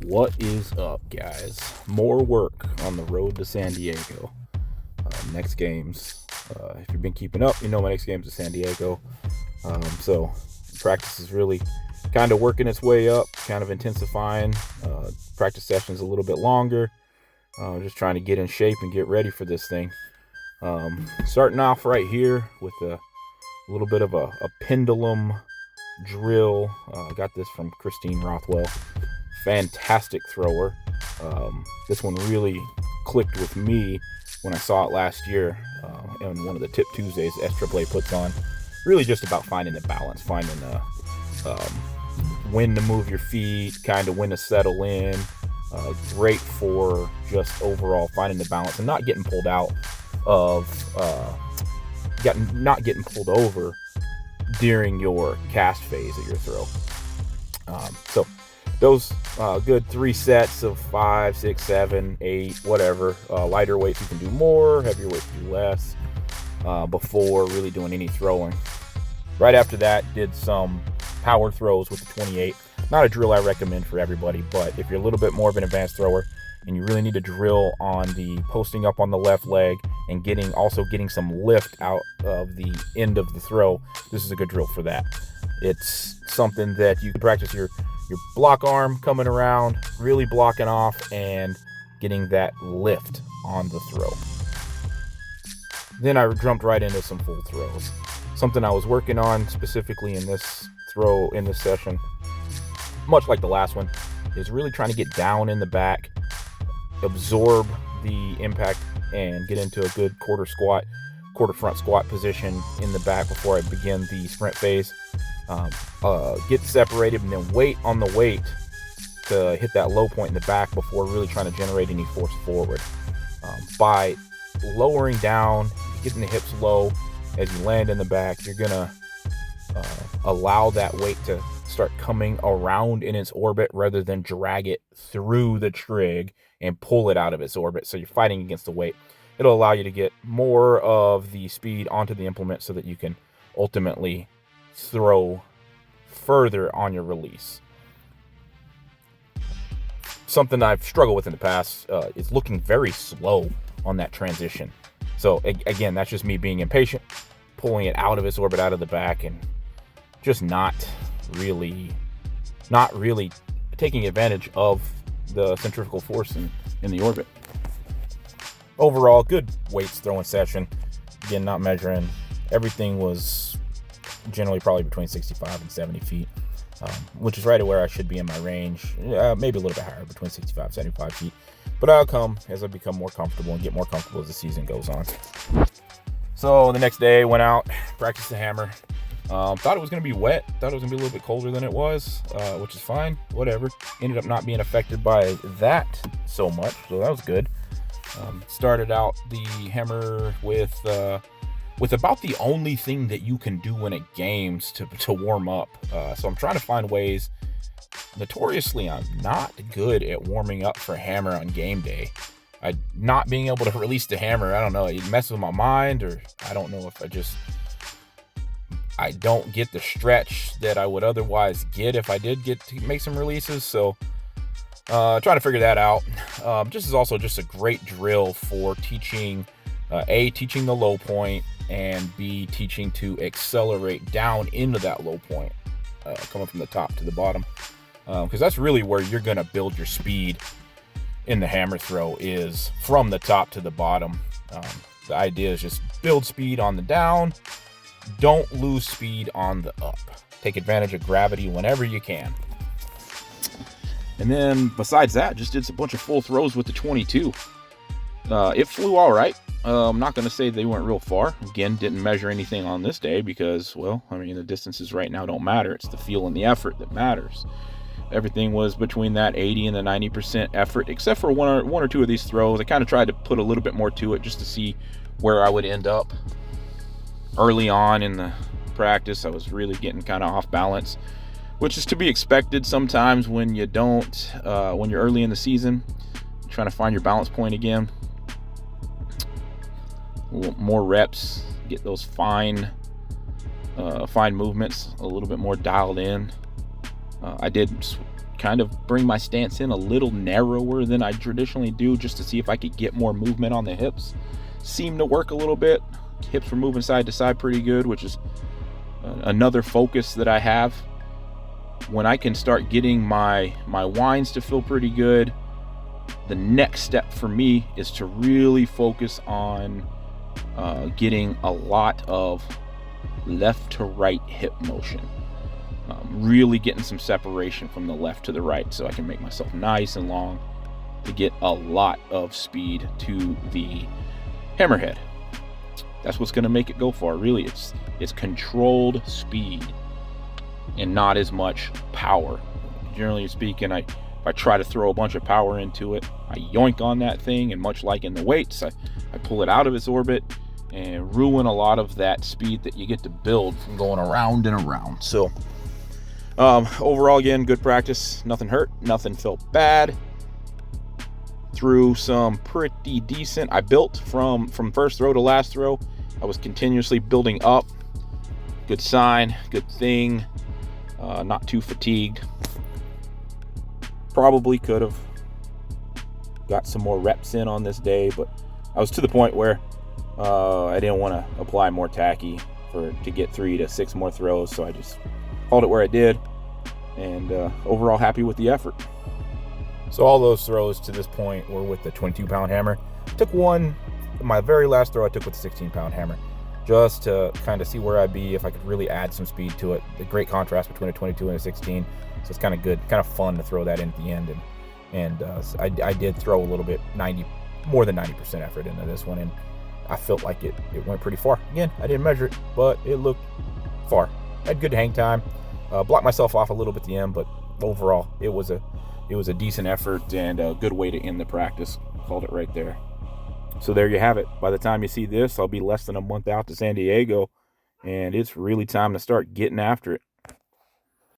What is up, guys? More work on the road to San Diego. Next games. If you've been keeping up, you know my next game's is San Diego. So practice is really kind of working its way up, kind of intensifying. Practice sessions a little bit longer. Just trying to get in shape and get ready for this thing. Starting off right here with a little bit of a pendulum drill. Got this from Christine Rothwell. Fantastic thrower. This one really clicked with me when I saw it last year in one of the Tip Tuesdays SAAA puts on. Really just about finding the balance, finding when to move your feet, kind of when to settle in. Great for just overall finding the balance and not getting pulled out of, not getting pulled over during your cast phase of your throw. So those good 3 sets of 5, 6, 7, 8, whatever. Lighter weights you can do more, heavier weights you do less before really doing any throwing. Right after that, did some power throws with the 28. Not a drill I recommend for everybody, but if you're a little bit more of an advanced thrower and you really need to drill on the posting up on the left leg and getting some lift out of the end of the throw, this is a good drill for that. It's something that you can practice your block arm coming around, really blocking off and getting that lift on the throw. Then I jumped right into some full throws. Something I was working on specifically in this throw, in this session, much like the last one, is really trying to get down in the back, absorb the impact, and get into a good quarter front squat position in the back before I begin the sprint phase. Get separated and then wait on the weight to hit that low point in the back before really trying to generate any force forward. By lowering down, getting the hips low as you land in the back, you're gonna allow that weight to start coming around in its orbit rather than drag it through the trig and pull it out of its orbit. So you're fighting against the weight. It'll allow you to get more of the speed onto the implement so that you can ultimately throw further on your release. Something I've struggled with in the past is looking very slow on that transition. So again, that's just me being impatient, pulling it out of its orbit, out of the back, and just not really taking advantage of the centrifugal force in the orbit. Overall, good weights throwing session. Again, not measuring. Everything was generally probably between 65 and 70 feet, which is right where I should be in my range. Maybe a little bit higher, between 65 and 75 feet. But I'll come as I become more comfortable and get more comfortable as the season goes on. So the next day, went out, practiced the hammer. Thought it was going to be wet. Thought it was going to be a little bit colder than it was, which is fine. Whatever. Ended up not being affected by that so much, so that was good. Started out the hammer with about the only thing that you can do in a games to warm up. So I'm trying to find ways. Notoriously, I'm not good at warming up for hammer on game day. Not being able to release the hammer, I don't know, it messes with my mind, or I don't know if I don't get the stretch that I would otherwise get if I did get to make some releases. So trying to figure that out. This is also just a great drill for teaching teaching the low point, and B, teaching to accelerate down into that low point, coming from the top to the bottom, because that's really where you're going to build your speed in the hammer throw, is from the top to the bottom. The idea is just build speed on the down, don't lose speed on the up. Take advantage of gravity whenever you can. And then besides that, just did a bunch of full throws with the 22. It flew all right. I'm not going to say they weren't real far. Again, didn't measure anything on this day because, well, I mean, the distances right now don't matter. It's the feel and the effort that matters. Everything was between that 80 and the 90% effort, except for one or two of these throws. I kind of tried to put a little bit more to it just to see where I would end up. Early on in the practice, I was really getting kind of off balance, which is to be expected sometimes when you don't, when you're early in the season, trying to find your balance point again. A little more reps, get those fine movements a little bit more dialed in. I did kind of bring my stance in a little narrower than I traditionally do, just to see if I could get more movement on the hips. Seemed to work a little bit. Hips were moving side to side pretty good, which is another focus that I have. When I can start getting my winds to feel pretty good, the next step for me is to really focus on getting a lot of left to right hip motion. Really getting some separation from the left to the right, so I can make myself nice and long to get a lot of speed to the hammerhead. That's what's going to make it go far. Really, it's controlled speed and not as much power. Generally speaking, if I try to throw a bunch of power into it, I yoink on that thing, and much like in the weights, I pull it out of its orbit and ruin a lot of that speed that you get to build from going around and around. So overall, again, good practice. Nothing hurt, nothing felt bad. Threw some pretty decent. I built from first throw to last throw. I was continuously building up. Good sign, good thing. Not too fatigued. Probably could have got some more reps in on this day, but I was to the point where I didn't want to apply more tacky to get 3 to 6 more throws, so I just called it where I did, and overall happy with the effort. So all those throws to this point were with the 22-pound hammer. Took one, my very last throw I took with the 16-pound hammer, just to kind of see where I'd be if I could really add some speed to it. The great contrast between a 22 and a 16, so it's kind of good, kind of fun to throw that in at the end. And I did throw a little bit, more than 90% effort into this one, and I felt like it went pretty far. Again, I didn't measure it, but it looked far. I had good hang time. Blocked myself off a little bit at the end, but overall, it was a decent effort and a good way to end the practice. Called it right there. So there you have it. By the time you see this, I'll be less than a month out to San Diego, and it's really time to start getting after it.